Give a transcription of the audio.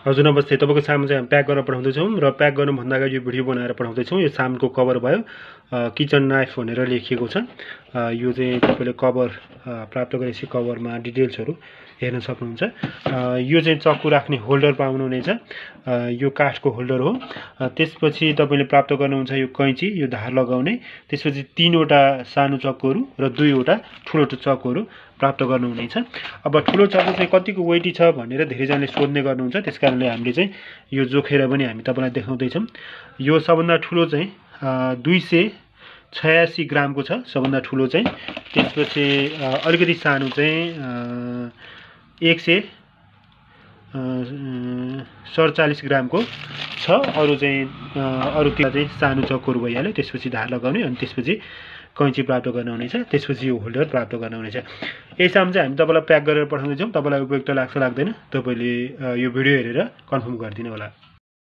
हजुर नमस्ते। तपाईँको सामान चाहिँ हामी प्याक गरेर पठाउँदैछौँ र प्याक गर्नुभन्दा अगाडि यो भिडियो बनाएर पठाउँदैछौँ। यो सामानको कभर भयो, किचन नाइफ भनेर लेखिएको छ। यो चाहिँ तपाईँले कभर प्राप्त गरेपछि कभरमा डिटेल्सहरू हेर्न सक्नुहुन्छ। यो चाहिँ चक्कु राख्ने होल्डर पाउनुहुनेछ। यो काठको होल्डर हो। त्यसपछि तपाईँले प्राप्त गर्नुहुन्छ यो कैँची, यो धार लगाउने। त्यसपछि 3वटा सानो चक्कुहरू र 2वटा ठुलो चक्कुहरू प्राप्त गर्नुहुनेछ। अब ठुलो चक्कु चाहिँ कतिको वेटी छ भनेर धेरैजनाले सोध्ने गर्नुहुन्छ। त्यसकारणले हामीले चाहिँ यो जोखेर पनि हामी तपाईँलाई देखाउँदैछौँ। यो सबभन्दा ठुलो चाहिँ 286 ग्रामको छ, सबभन्दा ठुलो चाहिँ। त्यसपछि अलिकति सानो चाहिँ 147 ग्रामको छ। अरू चाहिँ सानो चक्कुहरू भइहाल्यो। त्यसपछि धार लगाउने अनि त्यसपछि कैँची प्राप्त गर्न हुनेछ। त्यसपछि यो होल्डर प्राप्त गर्न हुनेछ। यही सामान चाहिँ हामी तपाईँलाई प्याक गरेर पठाउँदैछौँ। तपाईँलाई उपयुक्त लाग्छ लाग्दैन तपाईँले यो भिडियो हेरेर कन्फर्म गरिदिनु होला।